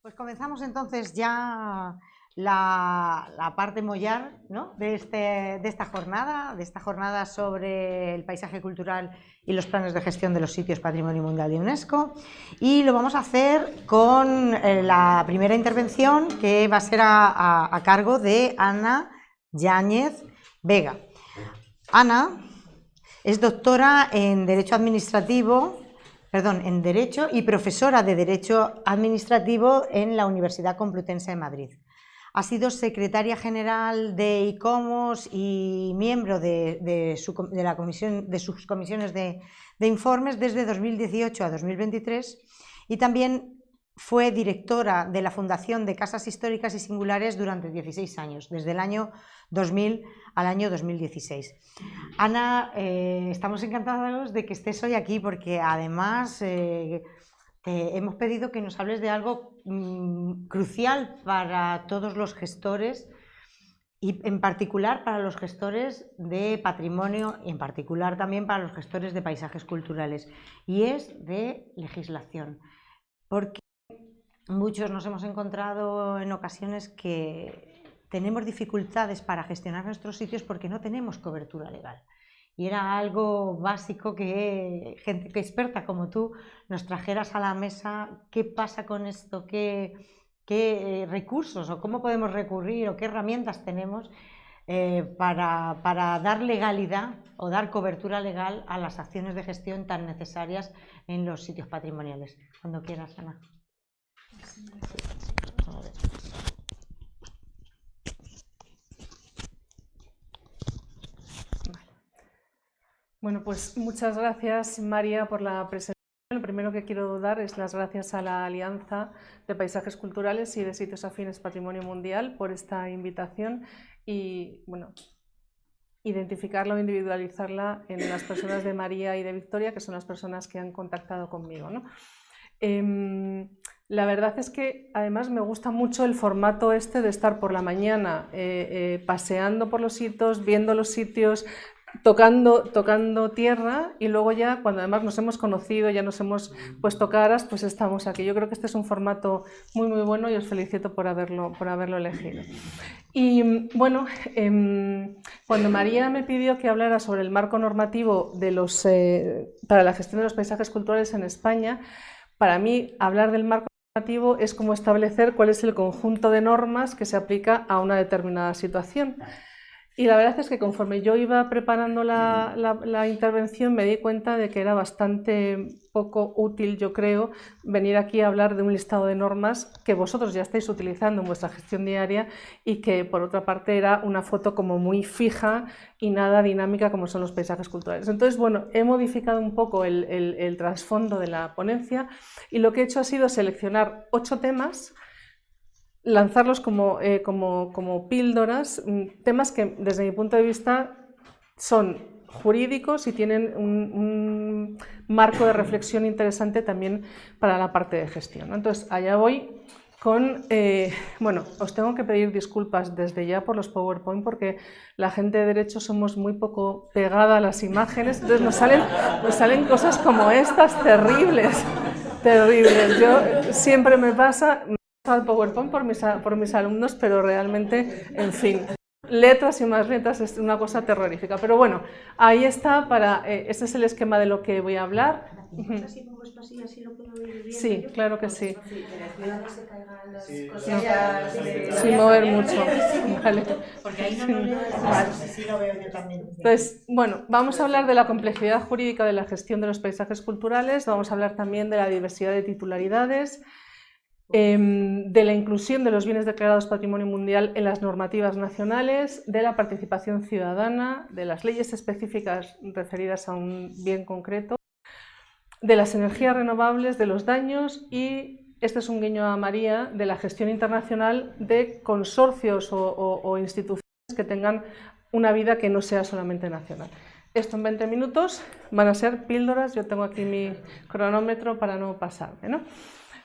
Pues comenzamos entonces ya la parte mollar, ¿no? de esta jornada sobre el paisaje cultural y los planes de gestión de los sitios Patrimonio Mundial de UNESCO. Y lo vamos a hacer con la primera intervención, que va a ser a cargo de Ana Yáñez Vega. Ana es doctora en Derecho y profesora de Derecho Administrativo en la Universidad Complutense de Madrid. Ha sido secretaria general de ICOMOS y miembro de sus comisiones de informes desde 2018 a 2023, y también fue directora de la Fundación de Casas Históricas y Singulares durante 16 años, desde el año 2000 al año 2016. Ana, estamos encantados de que estés hoy aquí, porque además te hemos pedido que nos hables de algo crucial para todos los gestores, y en particular para los gestores de patrimonio, y en particular también para los gestores de paisajes culturales, y es de legislación, porque muchos nos hemos encontrado en ocasiones que tenemos dificultades para gestionar nuestros sitios porque no tenemos cobertura legal. Y era algo básico que gente que experta como tú nos trajeras a la mesa. ¿Qué pasa con esto? ¿Qué recursos o cómo podemos recurrir o qué herramientas tenemos para dar legalidad o dar cobertura legal a las acciones de gestión tan necesarias en los sitios patrimoniales? Cuando quieras, Ana. Bueno, pues muchas gracias, María, por la presentación. Lo primero que quiero dar es las gracias a la Alianza de Paisajes Culturales y de Sitios Afines Patrimonio Mundial por esta invitación y, bueno, identificarla o individualizarla en las personas de María y de Victoria, que son las personas que han contactado conmigo, ¿no? La verdad es que además me gusta mucho el formato este de estar por la mañana paseando por los sitios, viendo los sitios, tocando tierra, y luego ya cuando además nos hemos conocido, ya nos hemos puesto caras, pues estamos aquí. Yo creo que este es un formato muy bueno y os felicito por haberlo elegido. Y bueno, cuando María me pidió que hablara sobre el marco normativo para la gestión de los paisajes culturales en España, para mí hablar del marco normativo es como establecer cuál es el conjunto de normas que se aplica a una determinada situación. Y la verdad es que conforme yo iba preparando la intervención me di cuenta de que era bastante poco útil, yo creo, venir aquí a hablar de un listado de normas que vosotros ya estáis utilizando en vuestra gestión diaria y que por otra parte era una foto como muy fija y nada dinámica como son los paisajes culturales. Entonces, bueno, he modificado un poco el trasfondo de la ponencia y lo que he hecho ha sido seleccionar 8 temas, lanzarlos como píldoras, temas que desde mi punto de vista son jurídicos y tienen un marco de reflexión interesante también para la parte de gestión, ¿no? Entonces, allá voy con... bueno, os tengo que pedir disculpas desde ya por los PowerPoint, porque la gente de Derecho somos muy poco pegada a las imágenes, entonces nos salen cosas como estas terribles. Yo siempre me pasa al PowerPoint por mis alumnos, pero realmente, en fin, letras y más letras es una cosa terrorífica. Pero bueno, ahí está, este es el esquema de lo que voy a hablar. Sí, claro que sí. Sin mover mucho. Vale. Porque ahí no lo veo, sí lo veo yo también. Entonces, bueno, vamos a hablar de la complejidad jurídica de la gestión de los paisajes culturales, vamos a hablar también de la diversidad de titularidades, de la inclusión de los bienes declarados Patrimonio Mundial en las normativas nacionales, de la participación ciudadana, de las leyes específicas referidas a un bien concreto, de las energías renovables, de los daños y, este es un guiño a María, de la gestión internacional de consorcios o instituciones que tengan una vida que no sea solamente nacional. Esto en 20 minutos van a ser píldoras, yo tengo aquí mi cronómetro para no pasarme, ¿no?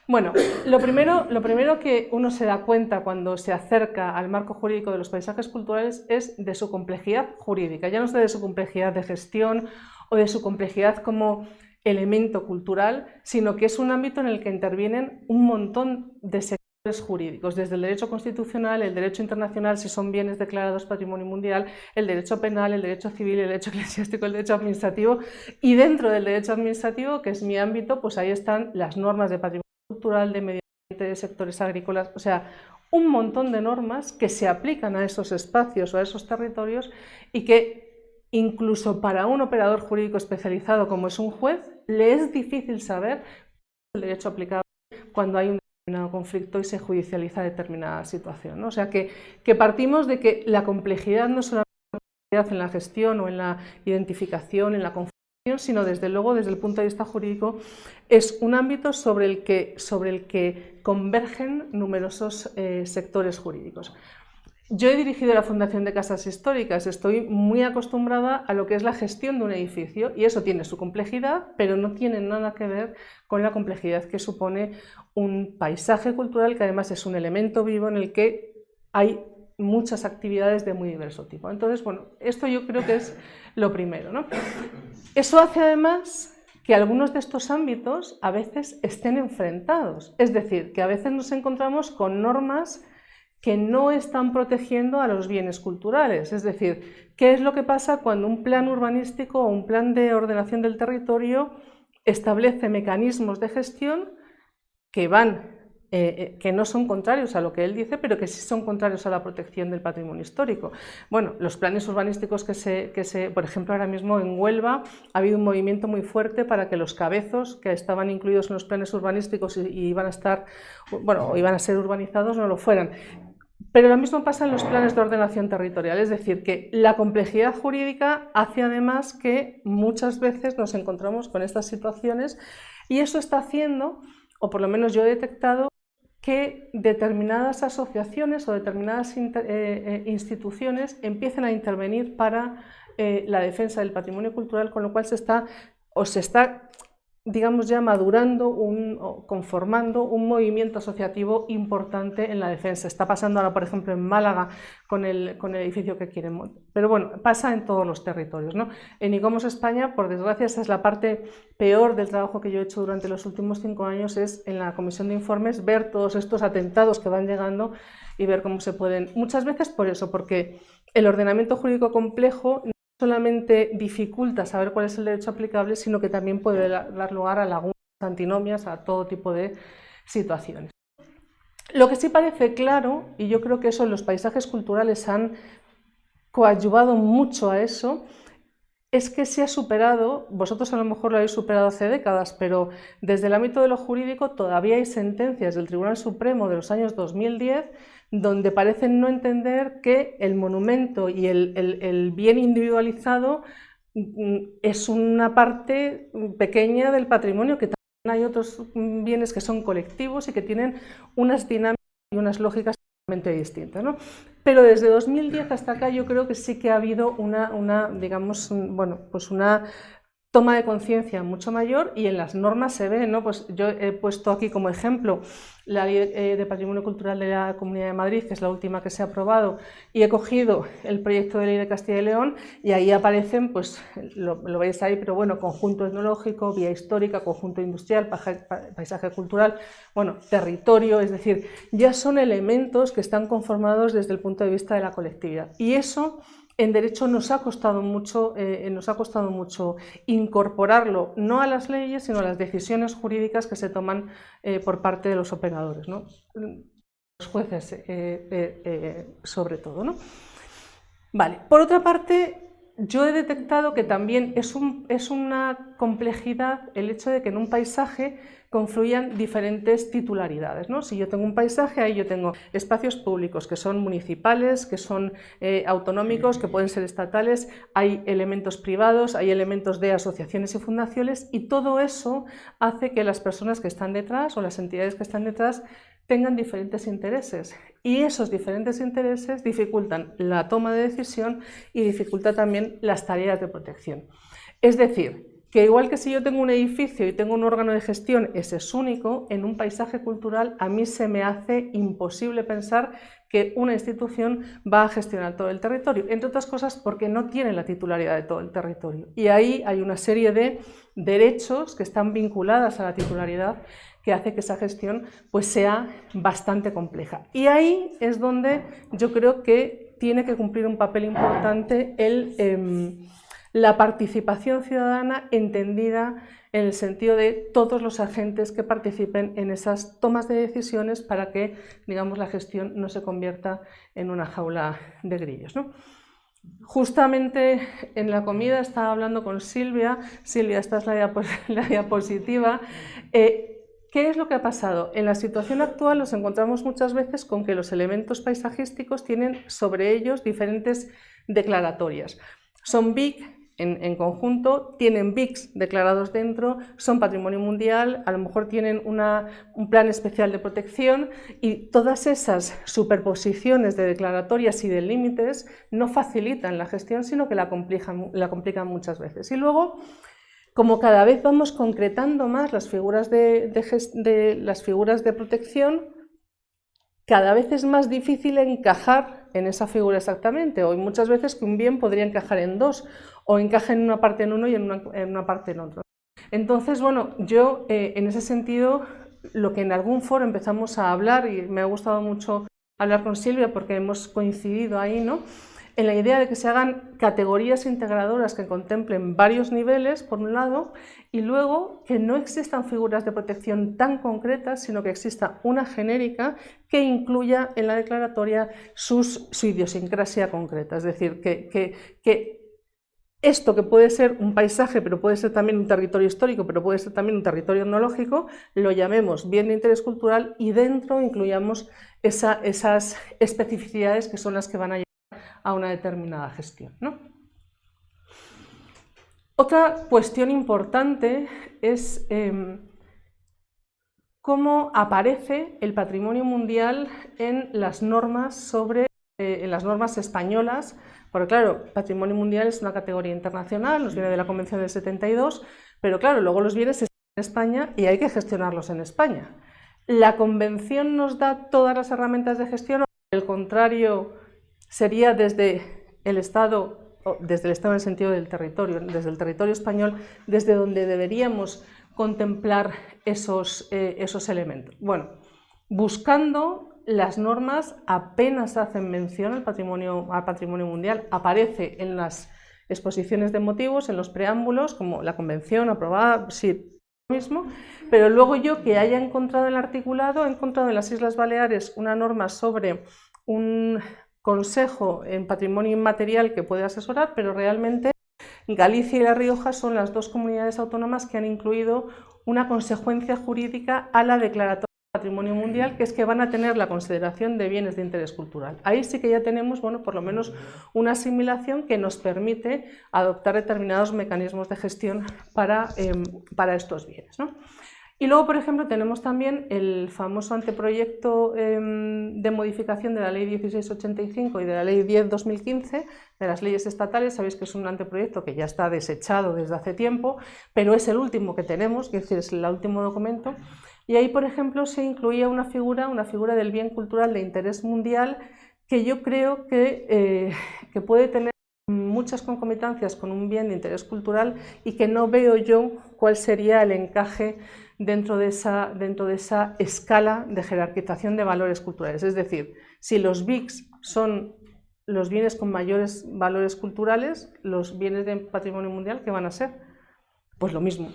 Bueno, lo primero que uno se da cuenta cuando se acerca al marco jurídico de los paisajes culturales es de su complejidad jurídica, ya no es de su complejidad de gestión o de su complejidad como elemento cultural, sino que es un ámbito en el que intervienen un montón de sectores jurídicos, desde el derecho constitucional, el derecho internacional, si son bienes declarados patrimonio mundial, el derecho penal, el derecho civil, el derecho eclesiástico, el derecho administrativo, y dentro del derecho administrativo, que es mi ámbito, pues ahí están las normas de patrimonio cultural, de medio ambiente, de sectores agrícolas, o sea, un montón de normas que se aplican a esos espacios o a esos territorios y que incluso para un operador jurídico especializado como es un juez, le es difícil saber el derecho aplicable cuando hay un determinado conflicto y se judicializa determinada situación, ¿no? O sea que partimos de que la complejidad no solamente es la complejidad en la gestión o en la identificación, en la configuración, sino desde luego desde el punto de vista jurídico es un ámbito sobre el que convergen numerosos sectores jurídicos. Yo he dirigido la Fundación de Casas Históricas, estoy muy acostumbrada a lo que es la gestión de un edificio y eso tiene su complejidad, pero no tiene nada que ver con la complejidad que supone un paisaje cultural, que además es un elemento vivo en el que hay muchas actividades de muy diverso tipo. Entonces, bueno, esto yo creo que es lo primero, ¿no? Eso hace además que algunos de estos ámbitos a veces estén enfrentados, es decir, que a veces nos encontramos con normas que no están protegiendo a los bienes culturales. Es decir, ¿qué es lo que pasa cuando un plan urbanístico o un plan de ordenación del territorio establece mecanismos de gestión que no son contrarios a lo que él dice, pero que sí son contrarios a la protección del patrimonio histórico? Bueno, los planes urbanísticos por ejemplo, ahora mismo en Huelva ha habido un movimiento muy fuerte para que los cabezos que estaban incluidos en los planes urbanísticos y iban a ser urbanizados no lo fueran. Pero lo mismo pasa en los planes de ordenación territorial, es decir, que la complejidad jurídica hace además que muchas veces nos encontramos con estas situaciones y eso está haciendo, o por lo menos yo he detectado, que determinadas asociaciones o determinadas instituciones empiecen a intervenir para la defensa del patrimonio cultural, con lo cual se está digamos ya madurando o conformando un movimiento asociativo importante en la defensa. Está pasando ahora, por ejemplo, en Málaga con el edificio que quieren montar. Pero bueno, pasa en todos los territorios, ¿no? En ICOMOS España, por desgracia, esa es la parte peor del trabajo que yo he hecho durante los últimos 5 años, es en la comisión de informes ver todos estos atentados que van llegando y ver cómo se pueden, muchas veces por eso, porque el ordenamiento jurídico complejo solamente dificulta saber cuál es el derecho aplicable, sino que también puede dar lugar a lagunas, antinomias, a todo tipo de situaciones. Lo que sí parece claro, y yo creo que eso los paisajes culturales han coadyuvado mucho a eso, es que se ha superado, vosotros a lo mejor lo habéis superado hace décadas, pero desde el ámbito de lo jurídico todavía hay sentencias del Tribunal Supremo de los años 2010 donde parecen no entender que el monumento y el bien individualizado es una parte pequeña del patrimonio, que también hay otros bienes que son colectivos y que tienen unas dinámicas y unas lógicas totalmente distintas, ¿no? Pero desde 2010 hasta acá yo creo que sí que ha habido una toma de conciencia mucho mayor y en las normas se ve, ¿no? Pues yo he puesto aquí como ejemplo la Ley de Patrimonio Cultural de la Comunidad de Madrid, que es la última que se ha aprobado, y he cogido el proyecto de ley de Castilla y León y ahí aparecen, pues lo veis ahí, pero bueno, conjunto etnológico, vía histórica, conjunto industrial, paisaje cultural, bueno, territorio, es decir, ya son elementos que están conformados desde el punto de vista de la colectividad. Y eso en derecho nos ha costado mucho incorporarlo, no a las leyes, sino a las decisiones jurídicas que se toman por parte de los operadores, ¿no? Los jueces sobre todo, ¿no? Vale. Por otra parte, yo he detectado que también es una complejidad el hecho de que en un paisaje confluyan diferentes titularidades, ¿no? Si yo tengo un paisaje, ahí yo tengo espacios públicos que son municipales, que son autonómicos, que pueden ser estatales, hay elementos privados, hay elementos de asociaciones y fundaciones, y todo eso hace que las personas que están detrás o las entidades que están detrás tengan diferentes intereses, y esos diferentes intereses dificultan la toma de decisión y dificultan también las tareas de protección. Es decir, que igual que si yo tengo un edificio y tengo un órgano de gestión, ese es único, en un paisaje cultural a mí se me hace imposible pensar que una institución va a gestionar todo el territorio, entre otras cosas porque no tiene la titularidad de todo el territorio. Y ahí hay una serie de derechos que están vinculadas a la titularidad que hace que esa gestión pues sea bastante compleja. Y ahí es donde yo creo que tiene que cumplir un papel importante la participación ciudadana entendida en el sentido de todos los agentes que participen en esas tomas de decisiones para que, digamos, la gestión no se convierta en una jaula de grillos, ¿no? Justamente en la comida estaba hablando con Silvia. Silvia, esta es la diapositiva. ¿Qué es lo que ha pasado? En la situación actual nos encontramos muchas veces con que los elementos paisajísticos tienen sobre ellos diferentes declaratorias. Son BIC en conjunto, tienen BICs declarados dentro, son patrimonio mundial, a lo mejor tienen un plan especial de protección, y todas esas superposiciones de declaratorias y de límites no facilitan la gestión, sino que la complican muchas veces. Y luego, como cada vez vamos concretando más las figuras las figuras de protección, cada vez es más difícil encajar en esa figura exactamente, o muchas veces que un bien podría encajar en dos, o encaja en una parte en uno y en una parte en otro. Entonces, bueno, yo en ese sentido, lo que en algún foro empezamos a hablar, y me ha gustado mucho hablar con Silvia porque hemos coincidido ahí, ¿no?, en la idea de que se hagan categorías integradoras que contemplen varios niveles, por un lado, y luego que no existan figuras de protección tan concretas, sino que exista una genérica que incluya en la declaratoria su idiosincrasia concreta. Es decir, que esto, que puede ser un paisaje, pero puede ser también un territorio histórico, pero puede ser también un territorio etnológico, lo llamemos bien de interés cultural y dentro incluyamos esas especificidades que son las que van a llevar a una determinada gestión, ¿no? Otra cuestión importante es cómo aparece el patrimonio mundial en las normas en las normas españolas, porque claro, patrimonio mundial es una categoría internacional, nos viene de la Convención del 72, pero claro, luego los bienes están en España y hay que gestionarlos en España. ¿La Convención nos da todas las herramientas de gestión o al contrario sería desde el Estado en el sentido del territorio, desde el territorio español, desde donde deberíamos contemplar esos elementos? Bueno, buscando las normas apenas hacen mención al patrimonio mundial, aparece en las exposiciones de motivos, en los preámbulos, como la convención aprobada, sí, mismo, pero luego yo que haya encontrado el articulado, he encontrado en las Islas Baleares una norma sobre un consejo en patrimonio inmaterial que puede asesorar, pero realmente Galicia y La Rioja son las dos comunidades autónomas que han incluido una consecuencia jurídica a la declaratoria de patrimonio mundial, que es que van a tener la consideración de bienes de interés cultural. Ahí sí que ya tenemos, bueno, por lo menos una asimilación que nos permite adoptar determinados mecanismos de gestión para estos bienes, ¿no? Y luego, por ejemplo, tenemos también el famoso anteproyecto de modificación de la Ley 1685 y de la Ley 10/2015, de las leyes estatales. Sabéis que es un anteproyecto que ya está desechado desde hace tiempo, pero es el último que tenemos, es decir, es el último documento. Y ahí, por ejemplo, se incluía una figura del bien cultural de interés mundial, que yo creo que puede tener muchas concomitancias con un bien de interés cultural y que no veo yo cuál sería el encaje dentro de esa escala de jerarquización de valores culturales. Es decir, si los BICs son los bienes con mayores valores culturales, los bienes de patrimonio mundial, ¿qué van a ser? Pues lo mismo.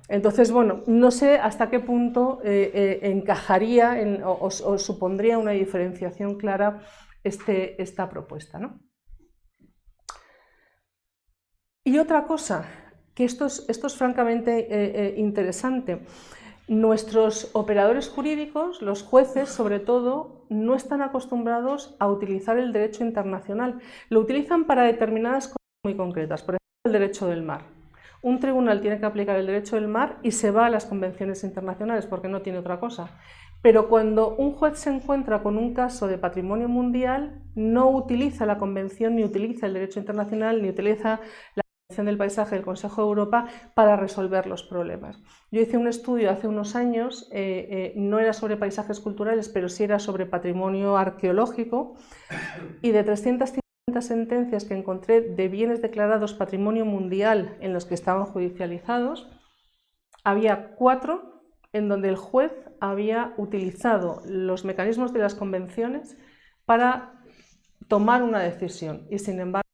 Entonces, bueno, no sé hasta qué punto encajaría o supondría una diferenciación clara esta propuesta, ¿no? Y otra cosa, que esto es francamente interesante, nuestros operadores jurídicos, los jueces sobre todo, no están acostumbrados a utilizar el derecho internacional. Lo utilizan para determinadas cosas muy concretas, por ejemplo, el derecho del mar. Un tribunal tiene que aplicar el derecho del mar y se va a las convenciones internacionales porque no tiene otra cosa. Pero cuando un juez se encuentra con un caso de patrimonio mundial, no utiliza la convención, ni utiliza el derecho internacional, ni utiliza la Convención del Paisaje del Consejo de Europa para resolver los problemas. Yo hice un estudio hace unos años, no era sobre paisajes culturales, pero sí era sobre patrimonio arqueológico, y de 350 sentencias que encontré de bienes declarados patrimonio mundial en los que estaban judicializados, había 4 en donde el juez había utilizado los mecanismos de las convenciones para tomar una decisión y, sin embargo,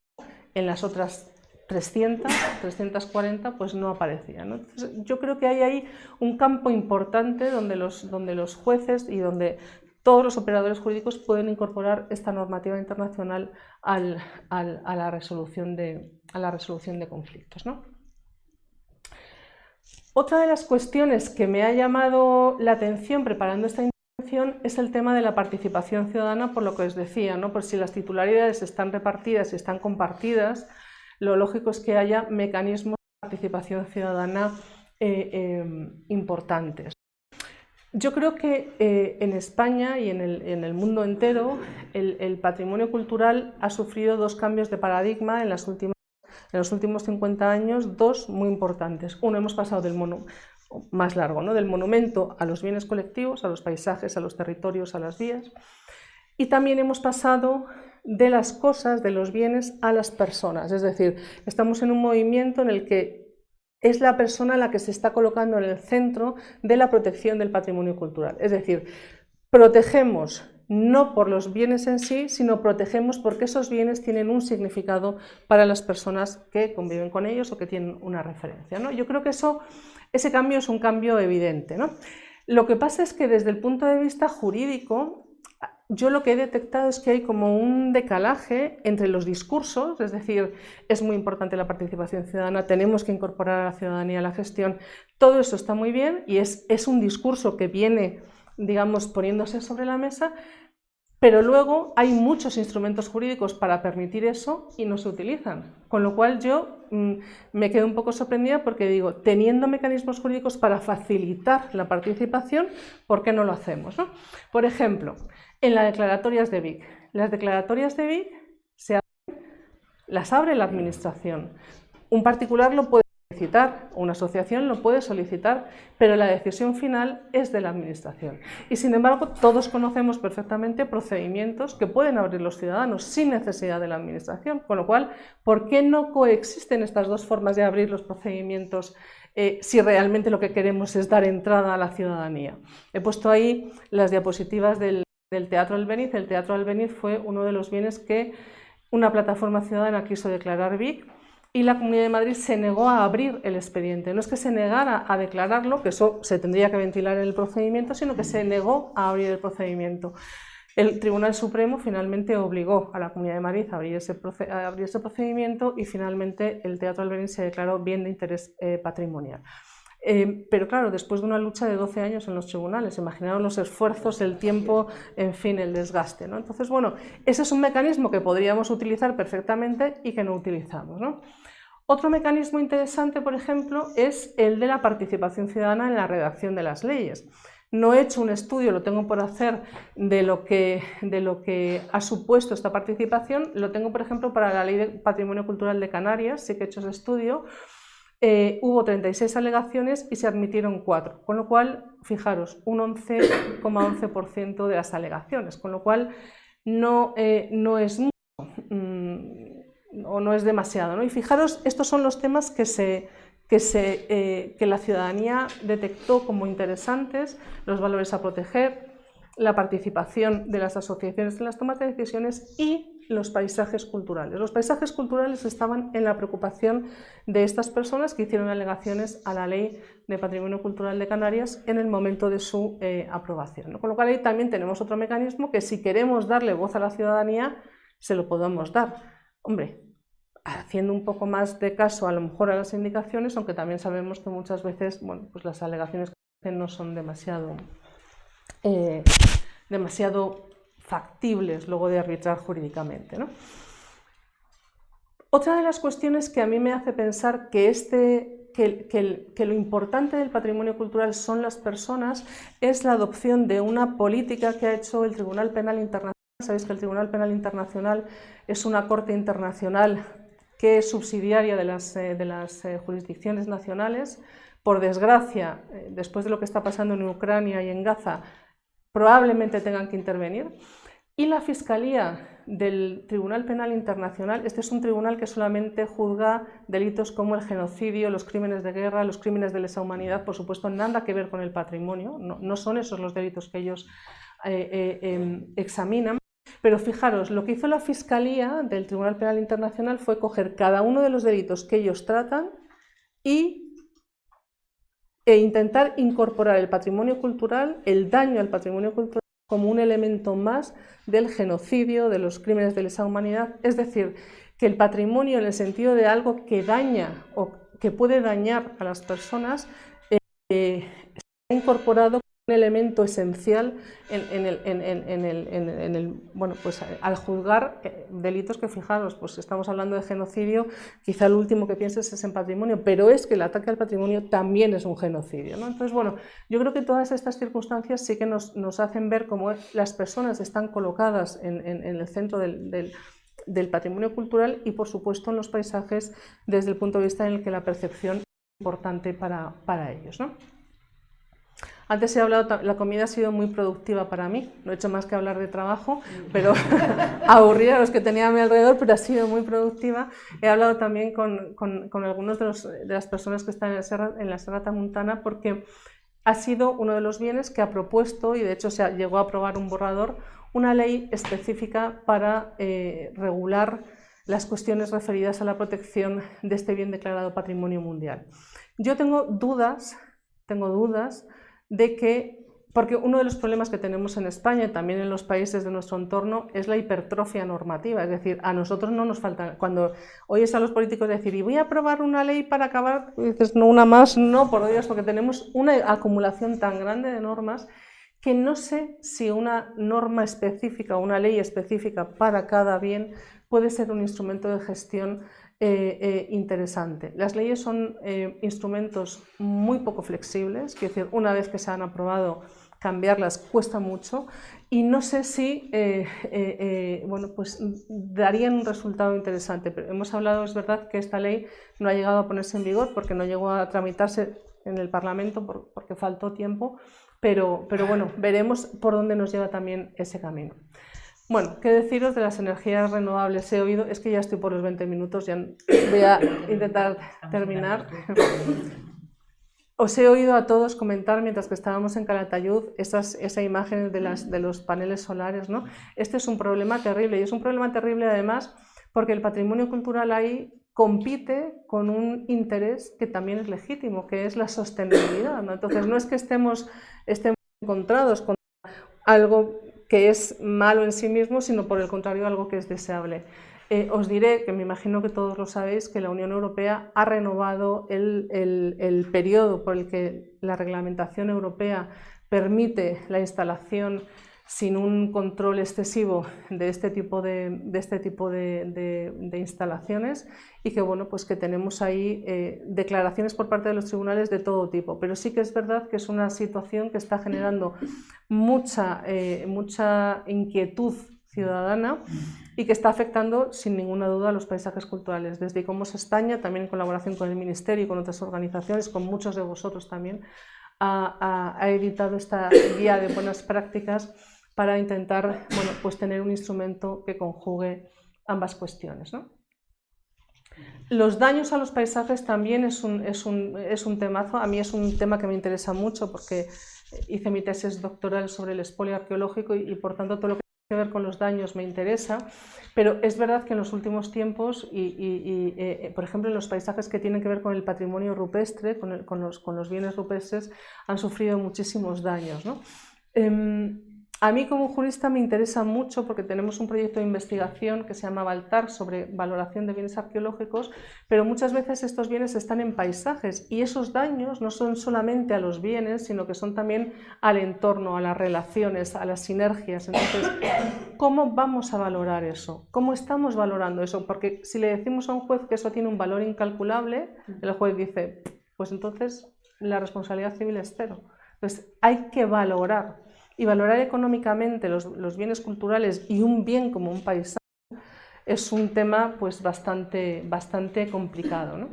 en las otras 340, pues no aparecía, ¿no? Entonces, yo creo que hay ahí un campo importante donde los jueces y donde todos los operadores jurídicos pueden incorporar esta normativa internacional a la resolución de conflictos, ¿no? Otra de las cuestiones que me ha llamado la atención preparando esta intervención es el tema de la participación ciudadana, por lo que os decía, ¿no? Por si las titularidades están repartidas y están compartidas, lo lógico es que haya mecanismos de participación ciudadana importantes. Yo creo que en España y en el mundo entero el patrimonio cultural ha sufrido dos cambios de paradigma en los últimos 50 años, dos muy importantes. Uno, hemos pasado más largo, ¿no? Del monumento a los bienes colectivos, a los paisajes, a los territorios, a las vías, y también hemos pasado de las cosas, de los bienes, a las personas. Es decir, estamos en un movimiento en el que es la persona la que se está colocando en el centro de la protección del patrimonio cultural. Es decir, protegemos no por los bienes en sí, sino protegemos porque esos bienes tienen un significado para las personas que conviven con ellos o que tienen una referencia, ¿no? Yo creo que ese cambio es un cambio evidente, ¿no? Lo que pasa es que desde el punto de vista jurídico, yo lo que he detectado es que hay como un decalaje entre los discursos, es decir, es muy importante la participación ciudadana, tenemos que incorporar a la ciudadanía a la gestión, todo eso está muy bien y es un discurso que viene, digamos, poniéndose sobre la mesa, pero luego hay muchos instrumentos jurídicos para permitir eso y no se utilizan, con lo cual yo me quedo un poco sorprendida porque digo, teniendo mecanismos jurídicos para facilitar la participación, ¿por qué no lo hacemos, ¿no? Por ejemplo, en las declaratorias de Vic. Las declaratorias de Vic las abre la administración. Un particular lo puede solicitar, una asociación lo puede solicitar, pero la decisión final es de la administración. Y sin embargo, todos conocemos perfectamente procedimientos que pueden abrir los ciudadanos sin necesidad de la administración, con lo cual, ¿por qué no coexisten estas dos formas de abrir los procedimientos si realmente lo que queremos es dar entrada a la ciudadanía? He puesto ahí las diapositivas del Teatro Albéniz. El Teatro Albéniz fue uno de los bienes que una plataforma ciudadana quiso declarar Vic y la Comunidad de Madrid se negó a abrir el expediente. No es que se negara a declararlo, que eso se tendría que ventilar en el procedimiento, sino que se negó a abrir el procedimiento. El Tribunal Supremo finalmente obligó a la Comunidad de Madrid a abrir ese procedimiento y finalmente el Teatro Albéniz se declaró bien de interés patrimonial. Pero claro, después de una lucha de 12 años en los tribunales, imaginaros los esfuerzos, el tiempo, en fin, el desgaste, ¿no? Entonces, bueno, ese es un mecanismo que podríamos utilizar perfectamente y que no utilizamos, ¿no? Otro mecanismo interesante, por ejemplo, es el de la participación ciudadana en la redacción de las leyes. No he hecho un estudio, lo tengo por hacer, de lo que ha supuesto esta participación. Lo tengo, por ejemplo, para la Ley de Patrimonio Cultural de Canarias, sí que he hecho ese estudio. Hubo 36 alegaciones y se admitieron 4, con lo cual, fijaros, un 11,11% de las alegaciones, con lo cual no es mucho o no es demasiado, ¿no? Y fijaros, estos son los temas que la ciudadanía detectó como interesantes: los valores a proteger, la participación de las asociaciones en las tomas de decisiones y los paisajes culturales. Los paisajes culturales estaban en la preocupación de estas personas que hicieron alegaciones a la Ley de Patrimonio Cultural de Canarias en el momento de su aprobación, ¿no? Con lo cual ahí también tenemos otro mecanismo que, si queremos darle voz a la ciudadanía, se lo podemos dar. Hombre, haciendo un poco más de caso a lo mejor a las indicaciones, aunque también sabemos que muchas veces, bueno, pues las alegaciones que hacen no son demasiado factibles luego de arbitrar jurídicamente, ¿no? Otra de las cuestiones que a mí me hace pensar que lo importante del patrimonio cultural son las personas es la adopción de una política que ha hecho el Tribunal Penal Internacional. Sabéis que el Tribunal Penal Internacional es una corte internacional que es subsidiaria de las jurisdicciones nacionales. Por desgracia, después de lo que está pasando en Ucrania y en Gaza, probablemente tengan que intervenir. Y la Fiscalía del Tribunal Penal Internacional, este es un tribunal que solamente juzga delitos como el genocidio, los crímenes de guerra, los crímenes de lesa humanidad, por supuesto nada que ver con el patrimonio, no son esos los delitos que ellos examinan. Pero fijaros, lo que hizo la Fiscalía del Tribunal Penal Internacional fue coger cada uno de los delitos que ellos tratan e intentar incorporar el patrimonio cultural, el daño al patrimonio cultural, como un elemento más del genocidio, de los crímenes de lesa humanidad. Es decir, que el patrimonio, en el sentido de algo que daña o que puede dañar a las personas, está incorporado un elemento esencial bueno, pues al juzgar delitos que, fijaros, pues estamos hablando de genocidio, quizá el último que pienses es en patrimonio, pero es que el ataque al patrimonio también es un genocidio, ¿no? Entonces, bueno, yo creo que todas estas circunstancias sí que nos hacen ver cómo las personas están colocadas en el centro del patrimonio cultural y, por supuesto, en los paisajes desde el punto de vista en el que la percepción es importante para ellos, ¿no? Antes he hablado, la comida ha sido muy productiva para mí, no he hecho más que hablar de trabajo, pero aburrir a los que tenía a mi alrededor, pero ha sido muy productiva. He hablado también con algunos de las personas que están en la Serra Tramuntana, porque ha sido uno de los bienes que ha propuesto, y de hecho se llegó a aprobar un borrador, una ley específica para regular las cuestiones referidas a la protección de este bien declarado Patrimonio Mundial. Yo tengo dudas de que, porque uno de los problemas que tenemos en España y también en los países de nuestro entorno es la hipertrofia normativa, es decir, a nosotros no nos falta, cuando oyes a los políticos decir, y voy a aprobar una ley para acabar, y dices, no, una más, no, por Dios, porque tenemos una acumulación tan grande de normas que no sé si una norma específica o una ley específica para cada bien puede ser un instrumento de gestión interesante. Las leyes son instrumentos muy poco flexibles, es decir, una vez que se han aprobado, cambiarlas cuesta mucho, y no sé si bueno, pues darían un resultado interesante. Pero hemos hablado, es verdad, que esta ley no ha llegado a ponerse en vigor porque no llegó a tramitarse en el Parlamento porque faltó tiempo, pero bueno, veremos por dónde nos lleva también ese camino. Bueno, ¿qué deciros de las energías renovables? He oído, es que ya estoy por los 20 minutos, ya voy a intentar terminar. Os he oído a todos comentar, mientras que estábamos en Calatayud, esa imagen de los paneles solares, ¿no? Este es un problema terrible, y es un problema terrible además porque el patrimonio cultural ahí compite con un interés que también es legítimo, que es la sostenibilidad, ¿no? Entonces, no es que estemos encontrados con algo que es malo en sí mismo, sino por el contrario algo que es deseable. Os diré, que me imagino que todos lo sabéis, que la Unión Europea ha renovado el periodo por el que la reglamentación europea permite la instalación sin un control excesivo de este tipo de instalaciones, y que, bueno, pues que tenemos ahí declaraciones por parte de los tribunales de todo tipo, pero sí que es verdad que es una situación que está generando mucha inquietud ciudadana y que está afectando sin ninguna duda a los paisajes culturales. Desde ICOMOS España, también en colaboración con el Ministerio y con otras organizaciones, con muchos de vosotros también, ha editado esta guía de buenas prácticas para intentar, bueno, pues tener un instrumento que conjugue ambas cuestiones, ¿no? Los daños a los paisajes también es un temazo. A mí es un tema que me interesa mucho porque hice mi tesis doctoral sobre el expolio arqueológico y por tanto todo lo que tiene que ver con los daños me interesa, pero es verdad que en los últimos tiempos, por ejemplo en los paisajes que tienen que ver con el patrimonio rupestre, con los bienes rupestres, han sufrido muchísimos daños, ¿no? A mí como jurista me interesa mucho porque tenemos un proyecto de investigación que se llama Baltar sobre valoración de bienes arqueológicos, pero muchas veces estos bienes están en paisajes y esos daños no son solamente a los bienes, sino que son también al entorno, a las relaciones, a las sinergias. Entonces, ¿cómo vamos a valorar eso? ¿Cómo estamos valorando eso? Porque si le decimos a un juez que eso tiene un valor incalculable, el juez dice, pues entonces la responsabilidad civil es cero. Entonces, hay que valorar. Y valorar económicamente los bienes culturales y un bien como un paisaje es un tema pues bastante complicado, ¿no?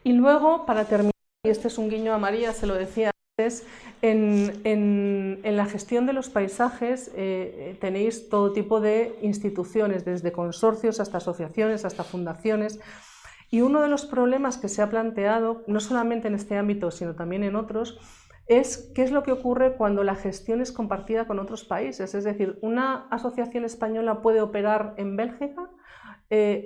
Y luego, para terminar, y este es un guiño a María, se lo decía En la gestión de los paisajes tenéis todo tipo de instituciones, desde consorcios hasta asociaciones, hasta fundaciones. Y uno de los problemas que se ha planteado, no solamente en este ámbito, sino también en otros, es qué es lo que ocurre cuando la gestión es compartida con otros países. Es decir, ¿una asociación española puede operar en Bélgica?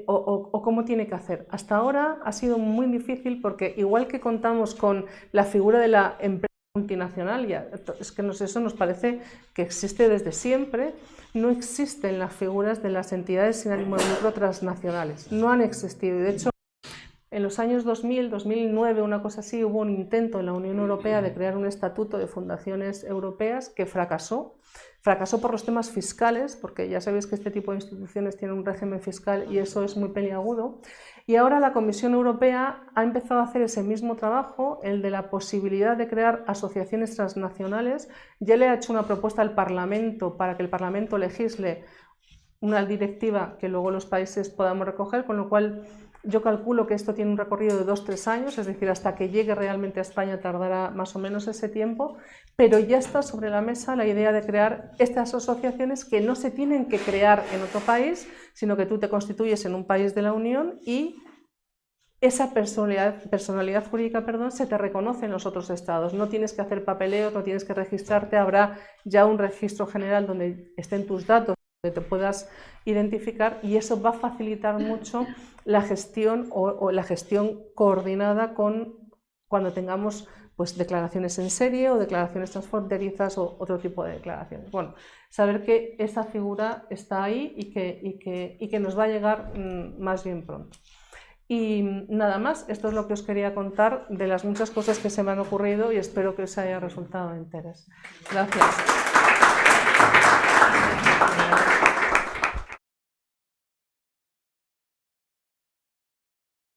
O cómo tiene que hacer. Hasta ahora ha sido muy difícil porque igual que contamos con la figura de la empresa multinacional, ya, es que eso nos parece que existe desde siempre, no existen las figuras de las entidades sin ánimo de lucro transnacionales, no han existido. De hecho, en los años 2000, 2009, una cosa así, hubo un intento en la Unión Europea de crear un estatuto de fundaciones europeas que fracasó. Fracasó por los temas fiscales, porque ya sabéis que este tipo de instituciones tienen un régimen fiscal y eso es muy peliagudo. Y ahora la Comisión Europea ha empezado a hacer ese mismo trabajo, el de la posibilidad de crear asociaciones transnacionales. Ya le ha hecho una propuesta al Parlamento para que el Parlamento legisle una directiva que luego los países podamos recoger, con lo cual yo calculo que esto tiene un recorrido de 2-3 años, es decir, hasta que llegue realmente a España tardará más o menos ese tiempo, pero ya está sobre la mesa la idea de crear estas asociaciones que no se tienen que crear en otro país, sino que tú te constituyes en un país de la Unión y esa personalidad jurídica, se te reconoce en los otros estados. No tienes que hacer papeleos, no tienes que registrarte, habrá ya un registro general donde estén tus datos, donde te puedas identificar, y eso va a facilitar mucho la gestión o la gestión coordinada cuando tengamos pues declaraciones en serie o declaraciones transfronterizas o otro tipo de declaraciones. Bueno, saber que esa figura está ahí y que nos va a llegar más bien pronto. Y nada más, esto es lo que os quería contar de las muchas cosas que se me han ocurrido y espero que os haya resultado de interés. Gracias.